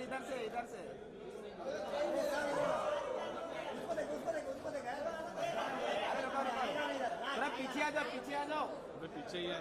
इधर से थोड़ा पीछे आ जाओ अबे पीछे ही है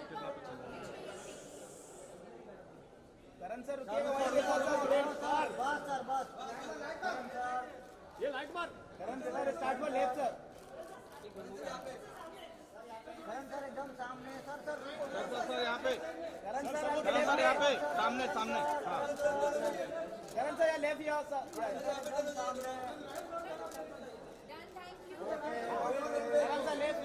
कितना पीछे करण सर रुकिएगा बस ये लाइट मार Karan sir start for left sir Karan sir एकदम सामने सर यहाँ पे करण सर यहाँ पे सामने हाँ करण सर या लेफ्ट या सर एकदम सामने करण सर लेफ्ट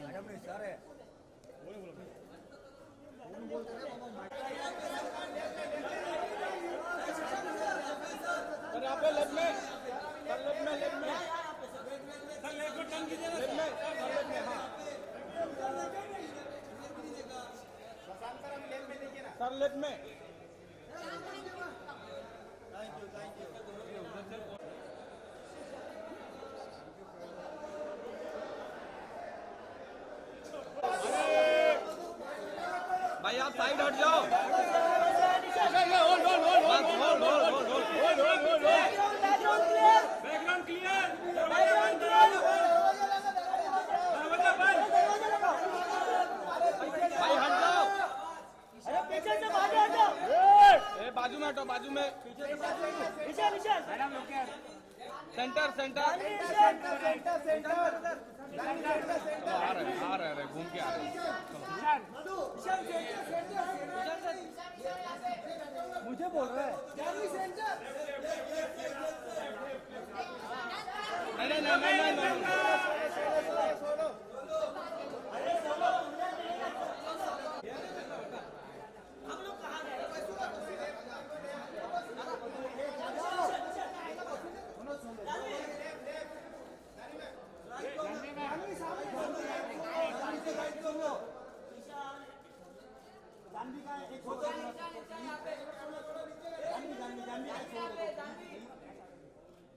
मैडम नहीं सर है कौन बोलते हैं सर यहाँ पे लेफ्ट में सर लेफ्ट में टर्न कीजिए ना सर लेफ्ट में भाई आप साइड हट जाओ बैकग्राउंड क्लियर भाई हट जाओ अरे पीछे से बाजू हटो बाजू में हटो बाजू में पीछे मैडम लोग क्या सेंटर आ रहे घूम के आ रहे मुझे बोल रहे हैं नहीं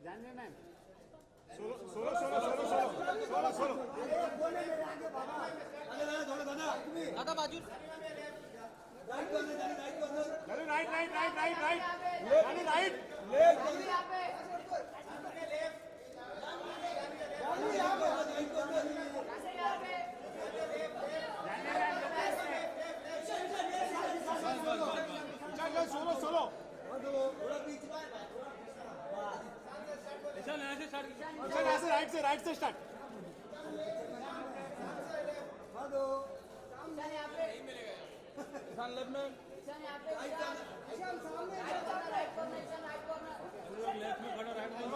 जानवी मैम दादा बाजू सोलो राइट से स्टार्ट लेफ्ट में लेफ्ट में खड़ा राइट में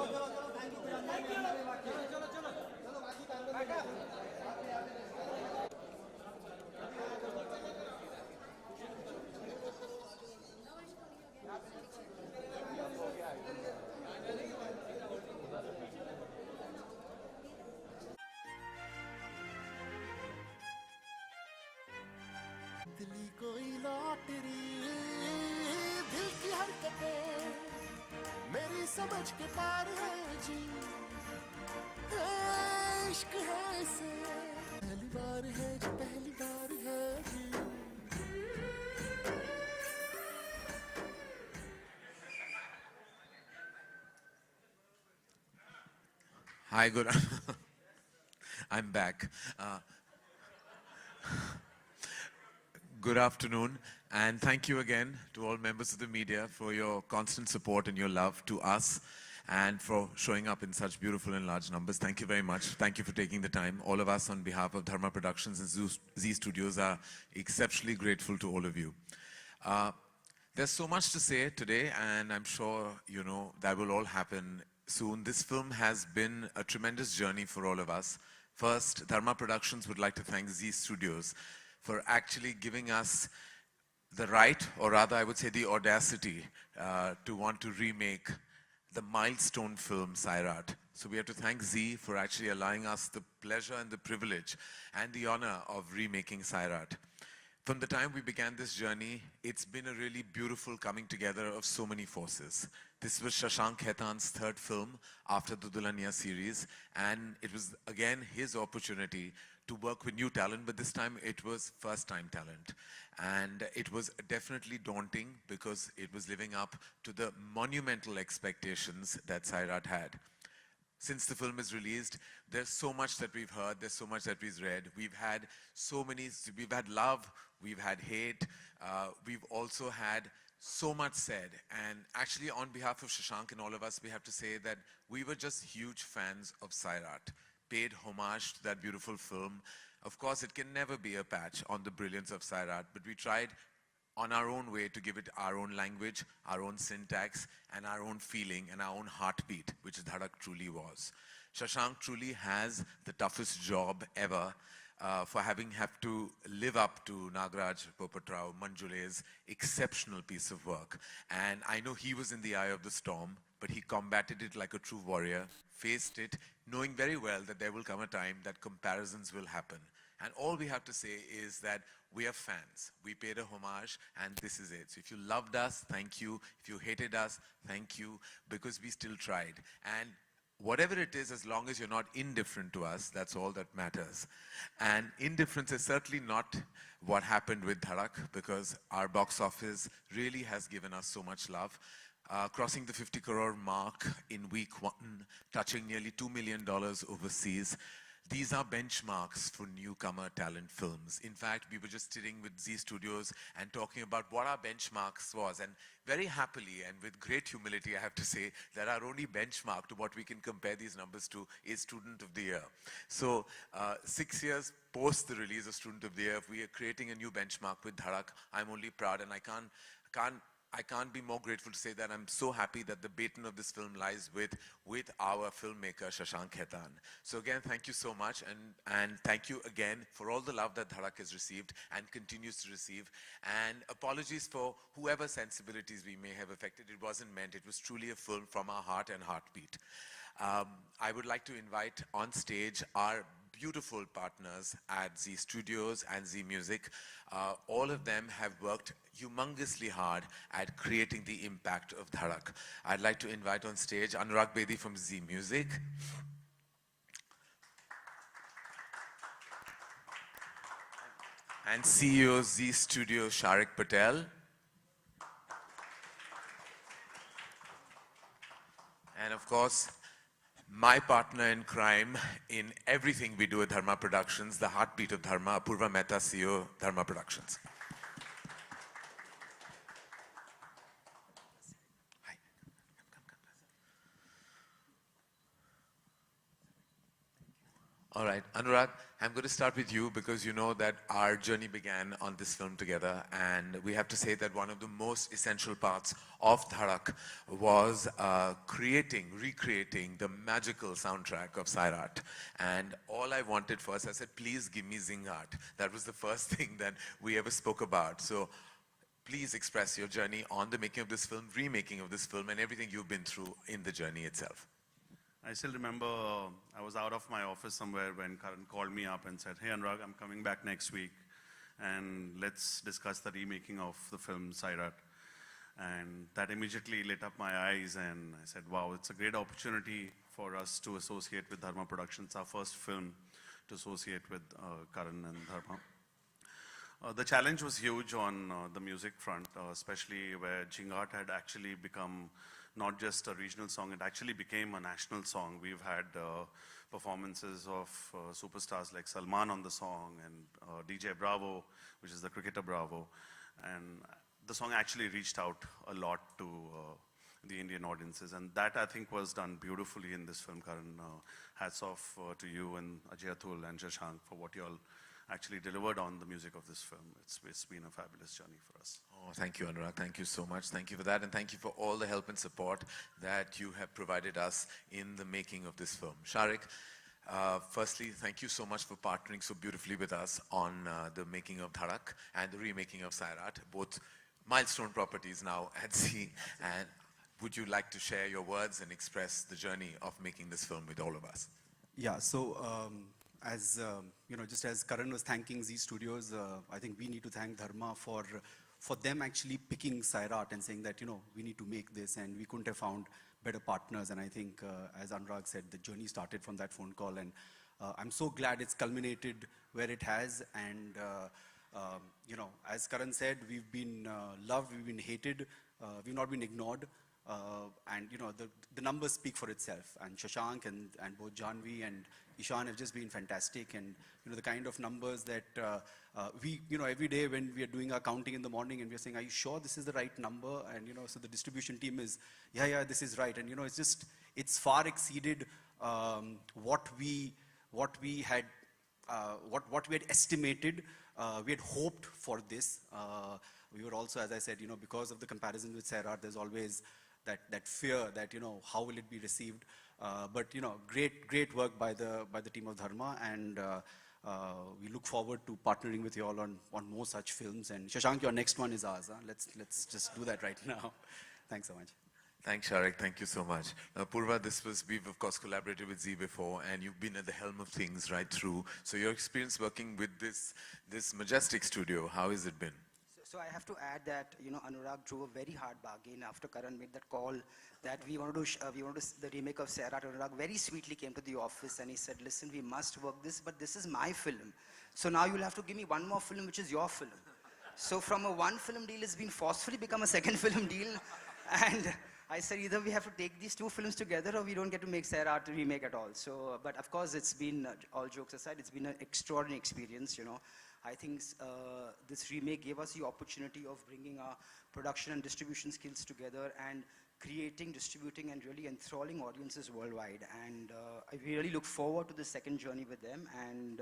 दिली कोई लॉटरी दिल की हरकतें मेरी समझ के पार है जी इश्क है इसे पहली बार है जी Hi, good. I'm back. Good afternoon, and thank you again to all members of the media for your constant support and your love to us, and for showing up in such beautiful and large numbers. Thank you very much. Thank you for taking the time. All of us on behalf of Dharma Productions and Z Studios are exceptionally grateful to all of you. There's so much to say today, and I'm sure, you know, that will all happen soon. This film has been a tremendous journey for all of us. First, Dharma Productions would like to thank Z Studios for actually giving us the right, or rather I would say the audacity, to want to remake the milestone film Sairat. So we have to thank Z for actually allowing us the pleasure and the privilege and the honor of remaking Sairat. From the time we began this journey, it's been a really beautiful coming together of so many forces. This was Shashank Khaitan's third film after the Dulhania series, and it was again his opportunity to work with new talent, but this time it was first-time talent. And it was definitely daunting because it was living up to the monumental expectations that Sairat had. Since the film is released, there's so much that we've heard, there's so much that we've read. We've had love, we've had hate, we've also had so much said. And actually on behalf of Shashank and all of us, we have to say that we were just huge fans of Sairat, paid homage to that beautiful film. Of course, it can never be a patch on the brilliance of Sairat, but we tried on our own way to give it our own language, our own syntax, and our own feeling and our own heartbeat, which Dhadak truly was. Shashank truly has the toughest job ever for having to live up to Nagaraj Popatrao Manjule's exceptional piece of work. And I know he was in the eye of the storm, but he combated it like a true warrior, faced it, knowing very well that there will come a time that comparisons will happen. And all we have to say is that we are fans. We paid a homage, and this is it. So if you loved us, thank you. If you hated us, thank you, because we still tried. And whatever it is, as long as you're not indifferent to us, that's all that matters. And indifference is certainly not what happened with Dhadak, because our box office really has given us so much love. Crossing the 50 crore mark in week 1, touching nearly $2 million overseas. These are benchmarks for newcomer talent films. In fact, we were just sitting with Z Studios and talking about what our benchmarks was. And very happily and with great humility, I have to say that our only benchmark to what we can compare these numbers to is Student of the Year. So 6 years post the release of Student of the Year, we are creating a new benchmark with Dhadak. I'm only proud, and I can't be more grateful to say that I'm so happy that the baton of this film lies with our filmmaker, Shashank Khaitan. So again, thank you so much, and thank you again for all the love that Dhadak has received and continues to receive. And apologies for whoever sensibilities we may have affected. It wasn't meant. It was truly a film from our heart and heartbeat. I would like to invite on stage our beautiful partners at Z Studios and Z Music. All of them have worked humongously hard at creating the impact of Dhadak. I'd like to invite on stage Anurag Bedi from Z Music. And CEO Z Studio Sharik Patel. And of course, my partner in crime in everything we do at Dharma Productions, the heartbeat of Dharma, Apurva Mehta, CEO, Dharma Productions. Hi. All right, Anurag, I'm going to start with you because you know that our journey began on this film together, and we have to say that one of the most essential parts of Dhadak was recreating the magical soundtrack of Sairat. And all I wanted first, I said, please give me Zingat. That was the first thing that we ever spoke about. So please express your journey on the making of this film, remaking of this film, and everything you've been through in the journey itself. I still remember I was out of my office somewhere when Karan called me up and said, hey Anurag, I'm coming back next week and let's discuss the remaking of the film Sairat. And that immediately lit up my eyes and I said, wow, it's a great opportunity for us to associate with Dharma Productions, our first film to associate with Karan and Dharma. The challenge was huge on the music front, especially where Jingat had actually become not just a regional song, it actually became a national song. We've had performances of superstars like Salman on the song and DJ Bravo, which is the cricketer Bravo. And the song actually reached out a lot to the Indian audiences. And that I think was done beautifully in this film, Karan. Hats off to you and Ajay Atul and Shashank for what you all actually delivered on the music of this film. It's been a fabulous journey for us. Oh, thank you, Anurag. Thank you so much. Thank you for that. And thank you for all the help and support that you have provided us in the making of this film. Sharik, firstly, thank you so much for partnering so beautifully with us on the making of Dhadak and the remaking of Sairat, both milestone properties now at Z. And would you like to share your words and express the journey of making this film with all of us? Yeah, so as just as Karan was thanking Z Studios, I think we need to thank Dharma for them actually picking Sairat and saying that we need to make this, and we couldn't have found better partners. And I think, as Anurag said, the journey started from that phone call, and I'm so glad it's culminated where it has. And as Karan said, we've been loved, we've been hated, we've not been ignored. And the numbers speak for itself, and Shashank and both Janvi and Ishan have just been fantastic. And the kind of numbers that we every day when we are doing our counting in the morning and we are saying, are you sure this is the right number? And so the distribution team is, yeah, this is right. And it's far exceeded what we had estimated. We had hoped for this. We were also, as I said, because of the comparison with Sairat, there's always that fear that how will it be received. But great work by the team of Dharma, and we look forward to partnering with you all on more such films. And Shashank, your next one is ours. Huh? Let's just do that right now. Thanks so much. Thanks, Sharik. Thank you so much. Purva, we've of course collaborated with Z before, and you've been at the helm of things right through. So your experience working with this majestic studio, how has it been? So I have to add that Anurag drove a very hard bargain after Karan made that call that we want to the remake of Sairat. Anurag very sweetly came to the office and he said, "Listen, we must work this, but this is my film. So now you'll have to give me one more film, which is your film." So from a one film deal, it's been forcefully become a second film deal, and I said either we have to take these two films together or we don't get to make Sairat remake at all. So, but of course, it's been all jokes aside, it's been an extraordinary experience. I think this remake gave us the opportunity of bringing our production and distribution skills together and creating, distributing, and really enthralling audiences worldwide. And I really look forward to the second journey with them. And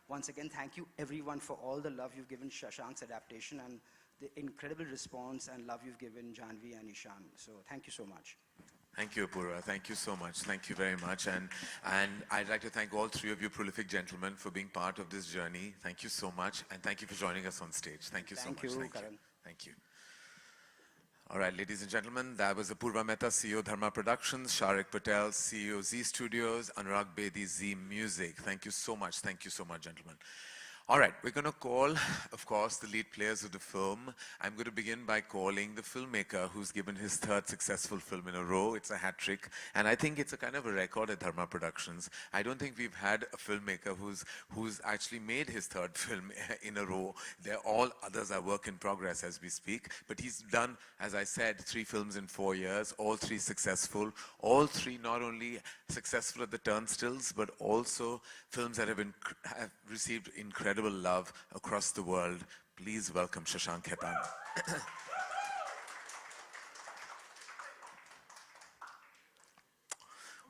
once again, thank you everyone for all the love you've given Shashank's adaptation and the incredible response and love you've given Janvi and Ishan. So thank you so much. Thank you, Apurva. Thank you so much. Thank you very much. And I'd like to thank all three of you prolific gentlemen for being part of this journey. Thank you so much. And thank you for joining us on stage. Thank you so much. Thank you, Karan. Thank you. All right, ladies and gentlemen, that was Apurva Mehta, CEO Dharma Productions, Sharik Patel, CEO Z Studios, Anurag Bedi, Z Music. Thank you so much. Thank you so much, gentlemen. All right, we're going to call, of course, the lead players of the film. I'm going to begin by calling the filmmaker who's given his third successful film in a row. It's a hat trick, and I think it's a kind of a record at Dharma Productions. I don't think we've had a filmmaker who's actually made his third film in a row. All others are work in progress as we speak, but he's done, as I said, 3 films in 4 years, all 3 successful, all 3 not only successful at the turnstiles, but also films that have received incredible love across the world. Please welcome Shashank Khaitan.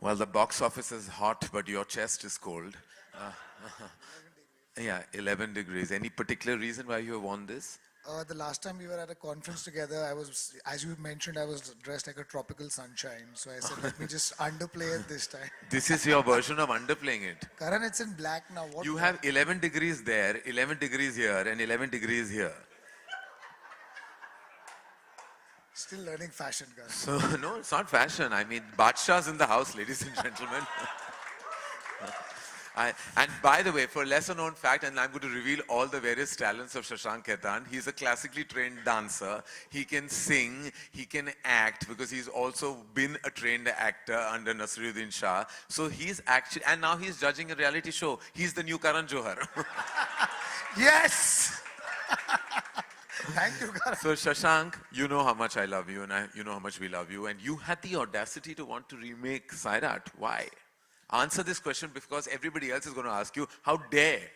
Well, the box office is hot, but your chest is cold. Yeah, 11 degrees. Any particular reason why you have won this? The last time we were at a conference together, I was, as you mentioned, I was dressed like a tropical sunshine. So I said, let me just underplay it this time. This is your version of underplaying it. Karan, it's in black now. What You have 11 degrees there, 11 degrees here, and 11 degrees here. Still learning fashion, Karan. So, no, it's not fashion. I mean, Badshah's in the house, ladies and gentlemen. And by the way, for a lesser known fact, and I'm going to reveal all the various talents of Shashank Khaitan, he's a classically trained dancer. He can sing, he can act, because he's also been a trained actor under Nasiruddin Shah. So he's actually, and now he's judging a reality show. He's the new Karan Johar. Yes! Thank you, Karan. So Shashank, you know how much I love you, and you know how much we love you, and you had the audacity to want to remake Sairat. Why? Answer this question, because everybody else is going to ask you, how dare?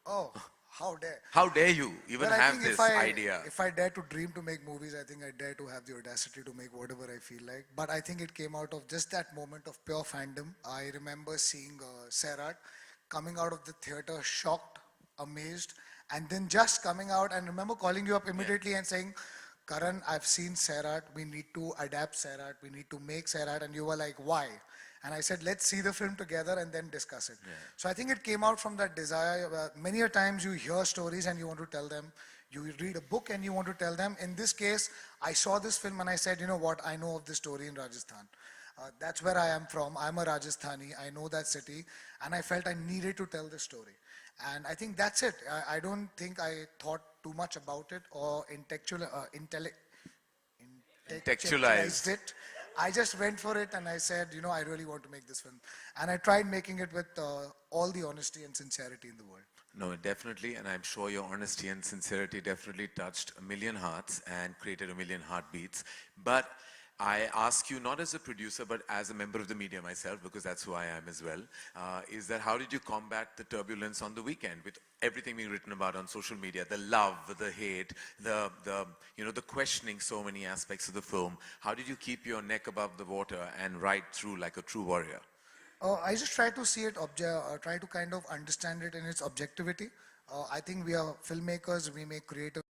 Oh, how dare. How dare you even Well, have this idea? If I dare to dream to make movies, I think I dare to have the audacity to make whatever I feel like. But I think it came out of just that moment of pure fandom. I remember seeing Sairat coming out of the theater shocked, amazed, and then just coming out, and remember calling you up immediately and saying, Karan, I've seen Sairat, we need to adapt Sairat, we need to make Sairat, and you were like, why? And I said, let's see the film together and then discuss it. Yeah. So I think it came out from that desire. Many a times you hear stories and you want to tell them. You read a book and you want to tell them. In this case, I saw this film and I said, you know what, I know of this story in Rajasthan. That's where I am from. I'm a Rajasthani. I know that city, and I felt I needed to tell the story. And I think that's it. I don't think I thought too much about it or intellectualized it. I just went for it and I said, you know, I really want to make this film. And I tried making it with all the honesty and sincerity in the world. No, definitely, and I'm sure your honesty and sincerity definitely touched a million hearts and created a million heartbeats. But I ask you, not as a producer, but as a member of the media myself, because that's who I am as well, is that how did you combat the turbulence on the weekend with everything being written about on social media, the love, the hate, the questioning so many aspects of the film? How did you keep your neck above the water and ride through like a true warrior? I just try to see it, try to kind of understand it in its objectivity. I think we are filmmakers, we make creative